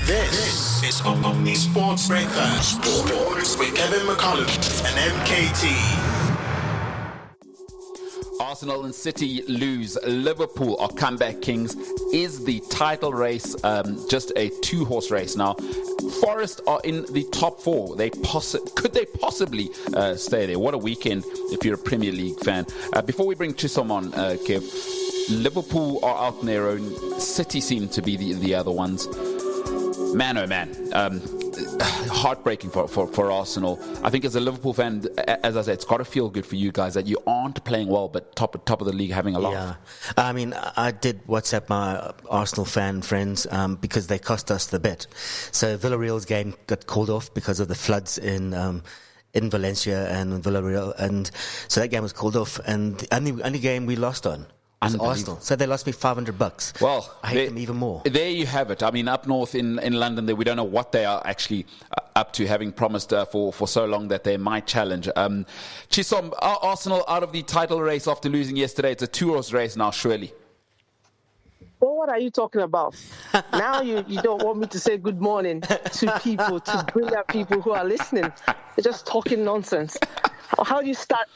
This is Omni Sports Breakfast. Sports with Kevin McCollum and MKT. Arsenal and City lose. Liverpool are comeback kings. Is the title race just a two-horse race now? Forest are in the top four. Could they possibly stay there? What a weekend if you're a Premier League fan. Before we bring Chisom on, Kev, Liverpool are out on their own. City seem to be the other ones. Man, oh man. Heartbreaking for Arsenal. I think as a Liverpool fan, as I said, it's got to feel good for you guys that you aren't playing well, but top of the league having a laugh. Yeah, I mean, I did WhatsApp my Arsenal fan friends because they cost us the bet. So Villarreal's game got called off because of the floods in Valencia and Villarreal, and so that game was called off. And the only game we lost on was Arsenal. So they lost me $500. Well, I hate them even more. There you have it. I mean, up north in London, we don't know what they are actually up to, having promised for so long that they might challenge. Chisom, are Arsenal out of the title race after losing yesterday? It's a two-horse race now, surely. Well, what are you talking about? Now you don't want me to say good morning to people, to brilliant people who are listening. You're just talking nonsense. How do you start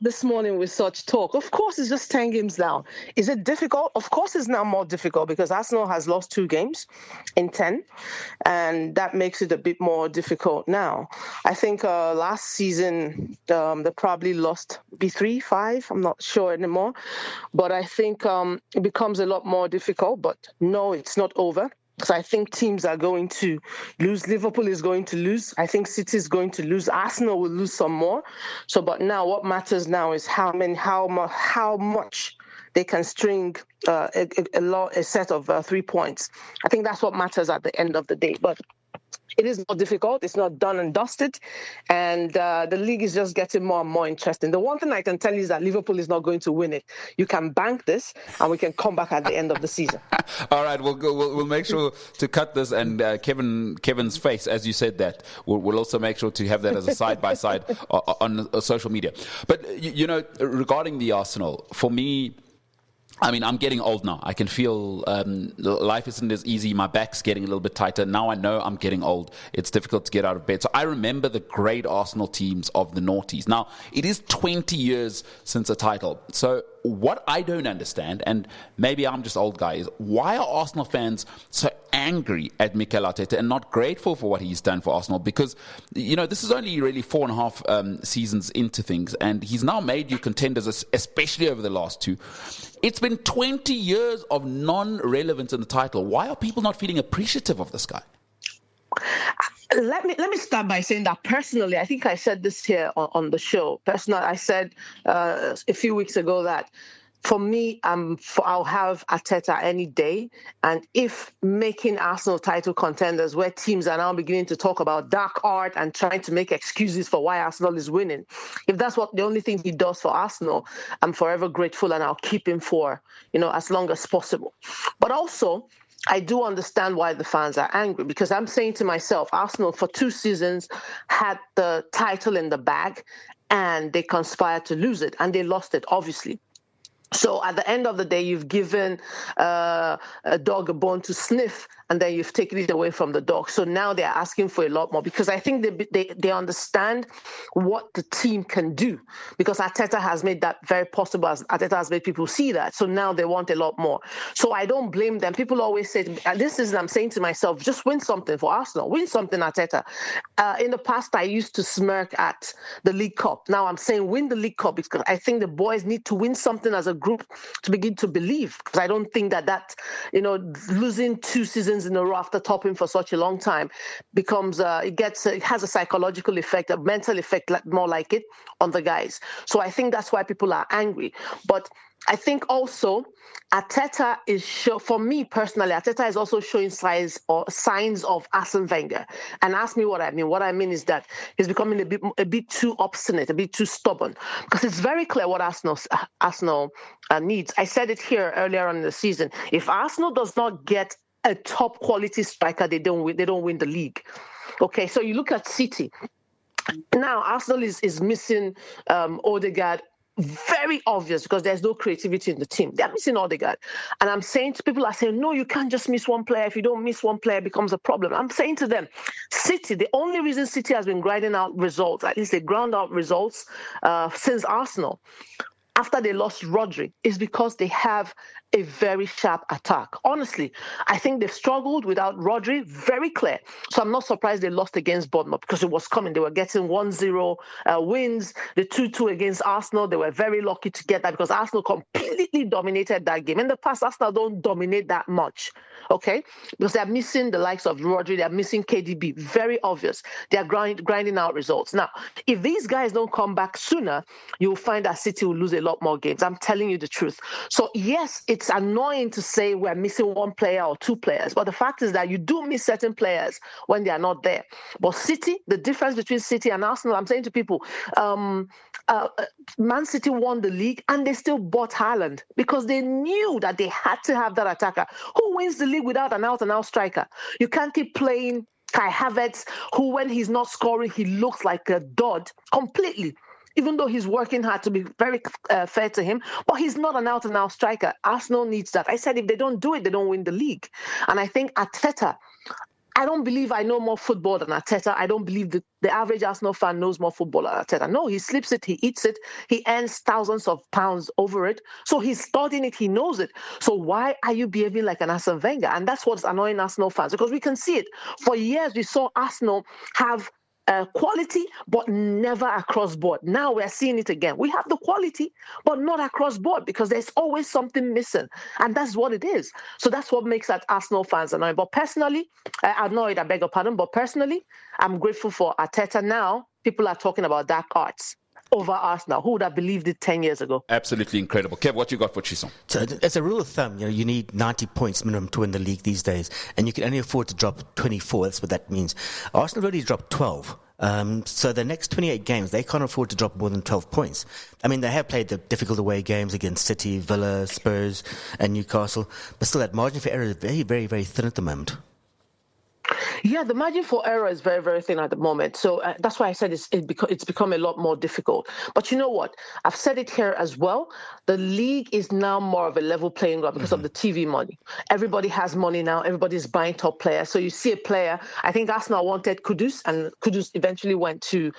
this morning with such talk? Of course, it's just 10 games now. Is it difficult? Of course, it's now more difficult because Arsenal has lost 2 games in 10, and that makes it a bit more difficult now. I think last season they probably lost 3, 5. I'm not sure anymore, but I think it becomes a lot more difficult. But no, it's not over. So I think teams are going to lose. Liverpool is going to lose. I think City is going to lose. Arsenal will lose some more. So, but now what matters now is how much they can string a set of 3 points. I think that's what matters at the end of the day. But it is not difficult. It's not done and dusted. And the league is just getting more and more interesting. The one thing I can tell you is that Liverpool is not going to win it. You can bank this, and we can come back at the end of the season. All right, we'll make sure to cut this. And Kevin's face, as you said that, we'll also make sure to have that as a side-by-side on social media. But, regarding the Arsenal, for me, I mean, I'm getting old now. I can feel life isn't as easy. My back's getting a little bit tighter. Now I know I'm getting old. It's difficult to get out of bed. So I remember the great Arsenal teams of the noughties. Now, it is 20 years since a title. So what I don't understand, and maybe I'm just old guy, is why are Arsenal fans so angry at Mikel Arteta and not grateful for what he's done for Arsenal? Because, this is only really 4.5 seasons into things, and he's now made you contenders, especially over the last 2. It's been 20 years of non-relevance in the title. Why are people not feeling appreciative of this guy? Let me start by saying that personally, I think I said this here on the show. Personally, I said a few weeks ago that for me, I'll have Arteta any day. And if making Arsenal title contenders, where teams are now beginning to talk about dark art and trying to make excuses for why Arsenal is winning, if that's the only thing he does for Arsenal, I'm forever grateful, and I'll keep him for, as long as possible. But also, I do understand why the fans are angry, because I'm saying to myself, Arsenal for 2 seasons had the title in the bag and they conspired to lose it, and they lost it, obviously. So at the end of the day, you've given a dog a bone to sniff, and then you've taken it away from the dog. So now they're asking for a lot more, because I think they understand what the team can do, because Arteta has made that very possible. Arteta has made people see that. So now they want a lot more. So I don't blame them. People always say, I'm saying to myself, just win something for Arsenal. Win something, Arteta. In the past, I used to smirk at the League Cup. Now I'm saying win the League Cup, because I think the boys need to win something as a group to begin to believe. Because I don't think that losing 2 seasons in a row after topping for such a long time becomes it has a psychological effect, a mental effect, more like it, on the guys. So I think that's why people are angry. But I think also Arteta for me personally, Arteta is also showing signs of Arsene Wenger. And ask me what I mean. What I mean is that he's becoming a bit too obstinate, a bit too stubborn, because it's very clear what Arsenal needs. I said it here earlier on in the season. If Arsenal does not get a top quality striker, they don't win the league. Okay, so you look at City. Now Arsenal is missing Odegaard very obvious because there's no creativity in the team. They're missing Odegaard. And I'm saying to people are saying, no, you can't just miss one player. If you don't miss one player, it becomes a problem. I'm saying to them, City, the only reason City has been grinding out results, at least they ground out results since Arsenal, after they lost Rodri, is because they have a very sharp attack. Honestly, I think they've struggled without Rodri, very clear. So I'm not surprised they lost against Bournemouth because it was coming. They were getting 1-0 wins, the 2-2 against Arsenal. They were very lucky to get that because Arsenal completely dominated that game. In the past, Arsenal don't dominate that much, okay? Because they're missing the likes of Rodri, they're missing KDB, very obvious. They're grinding out results. Now, if these guys don't come back sooner, you'll find that City will lose a lot more games. I'm telling you the truth. So yes, it's annoying to say we're missing one player or two players, but the fact is that you do miss certain players when they are not there. But City, the difference between City and Arsenal, I'm saying to people, Man City won the league and they still bought Haaland because they knew that they had to have that attacker. Who wins the league without an out-and-out striker? You can't keep playing Kai Havertz, who when he's not scoring, he looks like a dud completely. Even though he's working hard, to be very fair to him, but he's not an out-and-out striker. Arsenal needs that. I said if they don't do it, they don't win the league. And I think Arteta, I don't believe I know more football than Arteta. I don't believe the average Arsenal fan knows more football than Arteta. No, he sleeps it, he eats it, he earns thousands of pounds over it. So he's studying it, he knows it. So why are you behaving like an Arsene Wenger? And that's what's annoying Arsenal fans, because we can see it. For years, we saw Arsenal have quality, but never across board. Now we're seeing it again. We have the quality, but not across board because there's always something missing. And that's what it is. So that's what makes that Arsenal fans annoying. But personally, annoyed, I beg your pardon, but personally, I'm grateful for Arteta now. People are talking about dark arts over Arsenal. Who would have believed it 10 years ago? Absolutely incredible. Kev, what you got for Chisom? So as a rule of thumb, you need 90 points minimum to win the league these days, and you can only afford to drop 24. That's what that means. Arsenal already dropped 12. So the next 28 games, they can't afford to drop more than 12 points. I mean, they have played the difficult away games against City, Villa, Spurs, and Newcastle, but still that margin for error is very, very, very thin at the moment. Yeah, the margin for error is very, very thin at the moment. So that's why I said it's become a lot more difficult. But you know what? I've said it here as well. The league is now more of a level playing ground because of the TV money. Everybody has money now. Everybody's buying top players. So you see a player. I think Arsenal wanted Kudus, and Kudus eventually went to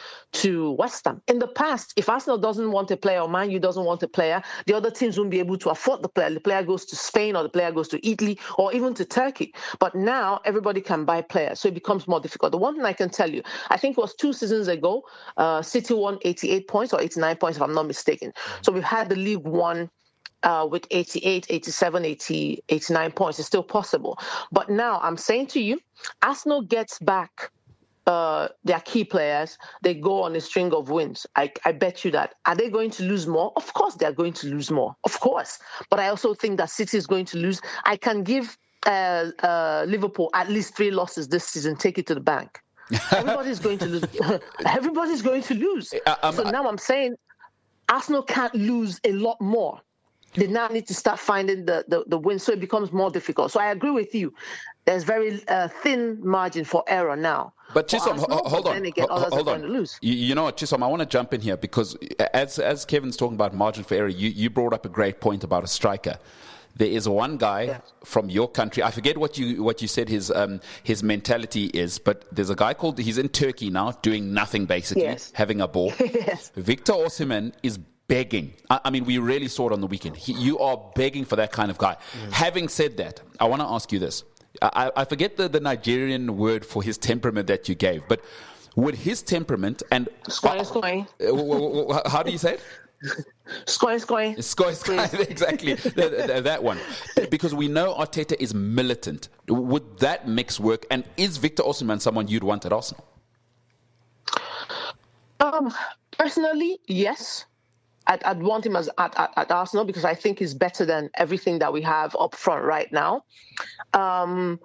West Ham. In the past, if Arsenal doesn't want a player or Man U doesn't want a player, the other teams won't be able to afford the player. The player goes to Spain or the player goes to Italy or even to Turkey. But now everybody can buy players. So it becomes more difficult. The one thing I can tell you, I think it was 2 seasons ago, City won 88 points or 89 points, if I'm not mistaken. So we've had the league won with 88, 87, 80, 89 points. It's still possible. But now I'm saying to you, Arsenal gets back their key players, they go on a string of wins. I bet you that. Are they going to lose more? Of course they're going to lose more. Of course. But I also think that City is going to lose. I can give Liverpool at least 3 losses this season. Take it to the bank. Everybody's going to lose. Everybody's going to lose. So now I'm saying Arsenal can't lose a lot more. They now need to start finding the win, so it becomes more difficult. So I agree with you. There's very thin margin for error now. But Chisom, hold on. Hold on. You know what, Chisom, I want to jump in here because as Kevin's talking about margin for error, you brought up a great point about a striker. There is one guy from your country. I forget what you said his mentality is, but there's a guy he's in Turkey now, doing nothing basically, having a ball. Victor Osimhen is begging. I mean, we really saw it on the weekend. You are begging for that kind of guy. Having said that, I want to ask you this. I forget the Nigerian word for his temperament that you gave, but would his temperament and... Scoring. How do you say it? Scoring. Exactly. that one. Because we know Arteta is militant. Would that mix work? And is Victor Osimhen someone you'd want at Arsenal? Personally, yes. I'd want him at Arsenal because I think he's better than everything that we have up front right now. I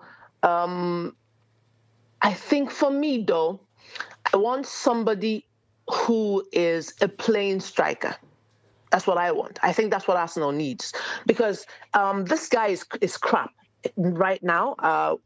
think for me, though, I want somebody who is a playing striker. That's what I want. I think that's what Arsenal needs because this guy is crap. right now,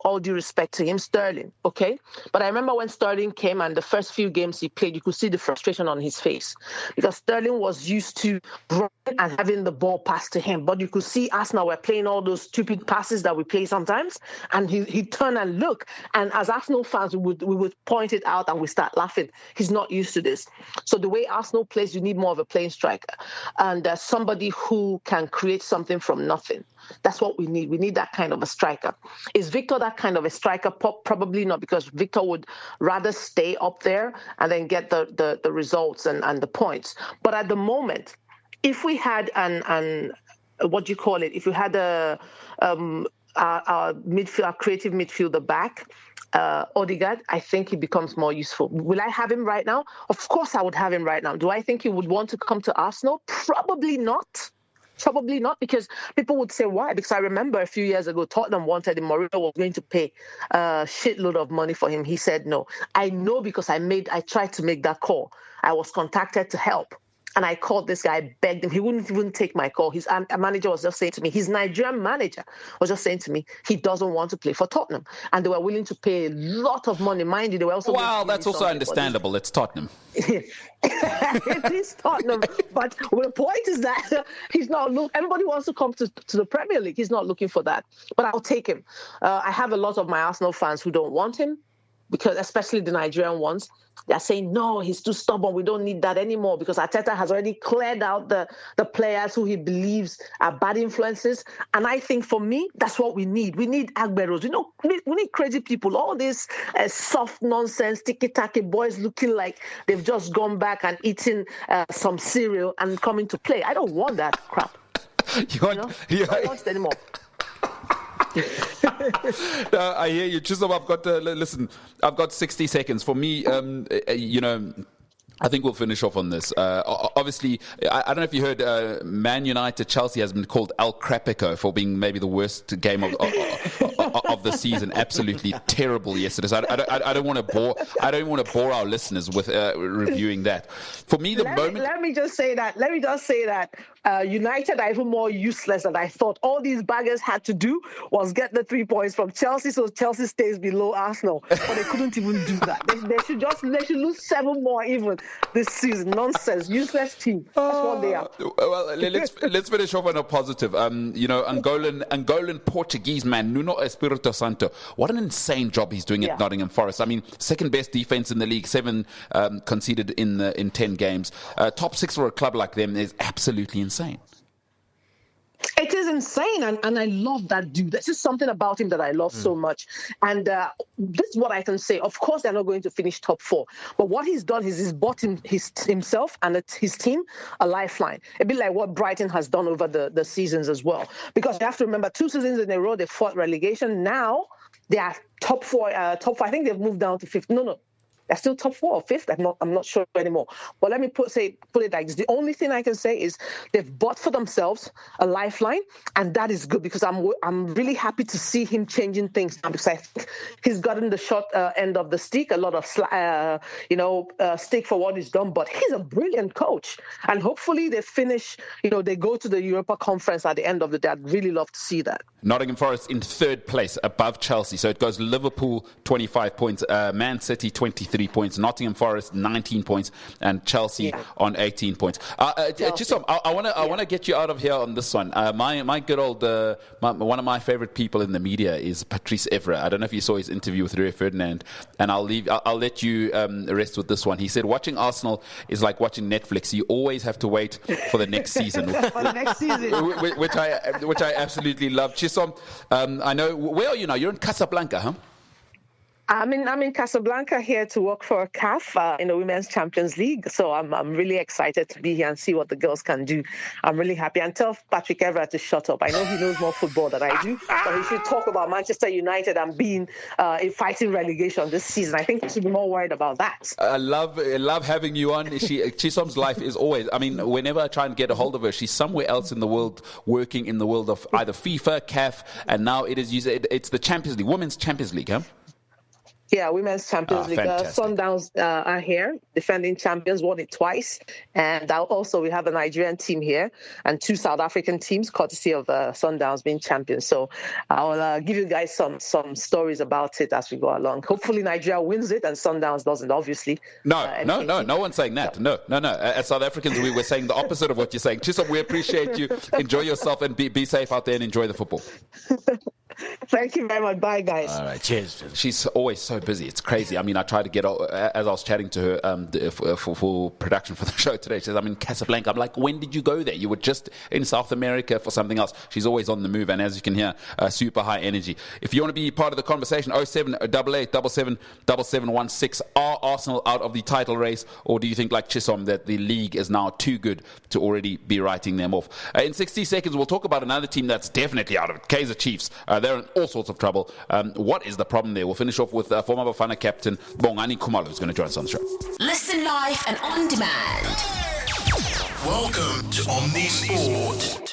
all due respect to him, Sterling, okay? But I remember when Sterling came and the first few games he played, you could see the frustration on his face because Sterling was used to running and having the ball passed to him. But you could see Arsenal were playing all those stupid passes that we play sometimes, and he'd turn and look. And as Arsenal fans, we would point it out and we start laughing. He's not used to this. So the way Arsenal plays, you need more of a playing striker and somebody who can create something from nothing. That's what we need. We need that kind of a striker. Is Victor that kind of a striker? Probably not, because Victor would rather stay up there and then get the results and the points. But at the moment, if we had what do you call it? If we had our midfield, our creative midfielder back, Odegaard, I think he becomes more useful. Will I have him right now? Of course I would have him right now. Do I think he would want to come to Arsenal? Probably not. Probably not, because people would say, why? Because I remember a few years ago, Tottenham wanted him. Mourinho was going to pay a shitload of money for him. He said no. I know because I tried to make that call. I was contacted to help. And I called this guy, begged him. He wouldn't even take my call. His manager was just saying to me, his Nigerian manager was just saying to me, he doesn't want to play for Tottenham. And they were willing to pay a lot of money. Mind you, they were also... Well, that's also understandable. It's Tottenham. It is Tottenham. But the point is that he's not... Everybody wants to come to the Premier League. He's not looking for that. But I'll take him. I have a lot of my Arsenal fans who don't want him, because especially the Nigerian ones, they're saying, no, he's too stubborn. We don't need that anymore, because Arteta has already cleared out the players who he believes are bad influences. And I think for me, that's what we need. We need Agberos. We need crazy people. All these soft nonsense, tiki-taki boys looking like they've just gone back and eaten some cereal and coming to play. I don't want that crap. I don't want it anymore. No, I hear you, Chisom. I've got 60 seconds. For me, I think we'll finish off on this. Obviously, I don't know if you heard, Man United Chelsea has been called El Crapico for being maybe the worst game of the season. Absolutely terrible yesterday. So I don't want to bore our listeners with reviewing that. For me, let me just say that United are even more useless than I thought. All these baggers had to do was get the 3 points from Chelsea, so Chelsea stays below Arsenal. But they couldn't even do that. They should lose 7 more even this season. Nonsense. Useless team. That's what they are. Well, let's finish off on a positive. Angolan Portuguese man Nuno Espirito Santo. What an insane job he's doing at Nottingham Forest. I mean, second best defense in the league, 7 conceded in 10 games. Top 6 for a club like them is absolutely insane. It is insane, and I love that dude. This is something about him that I love so much. And this is what I can say. Of course, they're not going to finish top 4. But what he's done is he's bought himself and his team a lifeline. A bit like what Brighton has done over the seasons as well. Because you have to remember, 2 seasons in a row, they fought relegation. Now, they are top 4. Top 4. I think they've moved down to 5th. No. They're still top 4 or 5th. I'm not sure anymore. But let me put it like this. The only thing I can say is they've bought for themselves a lifeline, and that is good, because I'm really happy to see him changing things now, because I think he's gotten the short end of the stick, a lot of stick for what he's done. But he's a brilliant coach, and hopefully they finish. They go to the Europa Conference at the end of the day. I'd really love to see that. Nottingham Forest in 3rd place above Chelsea. So it goes Liverpool 25 points, Man City 23 points, Nottingham Forest 19 points, and Chelsea on 18 points. Chisom, I want to get you out of here on this one. My good old one of my favorite people in the media is Patrice Evra. I don't know if you saw his interview with Rio Ferdinand, and I'll let you rest with this one. He said watching Arsenal is like watching Netflix. You always have to wait for the next season. which I absolutely love. Chisom, I know, where are you now? You're in Casablanca, huh? I'm in Casablanca here to work for CAF in the Women's Champions League. So I'm really excited to be here and see what the girls can do. I'm really happy. And tell Patrick Evra to shut up. I know he knows more football than I do, but he should talk about Manchester United and being fighting relegation this season. I think he should be more worried about that. I love having you on. Chisom's life is always, whenever I try and get a hold of her, she's somewhere else in the world, working in the world of either FIFA, CAF, and now it's the Champions League, Women's Champions League, huh? Yeah, Women's Champions League. Fantastic. Sundowns are here, defending champions, won it twice. And also we have a Nigerian team here and 2 South African teams, courtesy of Sundowns being champions. So I'll give you guys some stories about it as we go along. Hopefully Nigeria wins it and Sundowns doesn't, obviously. No one's saying that. No. As South Africans, we were saying the opposite of what you're saying. Chisom, we appreciate you. Enjoy yourself and be safe out there and enjoy the football. Thank you very much. Bye, guys. All right, cheers. She's always so busy. It's crazy. I mean, I tried to get, as I was chatting to her for production for the show today, she says, I'm in Casablanca. I'm like, when did you go there? You were just in South America for something else. She's always on the move. And as you can hear, super high energy. If you want to be part of the conversation, 0788 777716. Are Arsenal out of the title race? Or do you think, like Chisom, that the league is now too good to already be writing them off? In 60 seconds, we'll talk about another team that's definitely out of it. Kaizer Chiefs. They're in all sorts of trouble. What is the problem there? We'll finish off with former Bafana captain Bongani Khumalo, who's going to join us on the show. Listen live and on demand. Welcome to Omni Sport.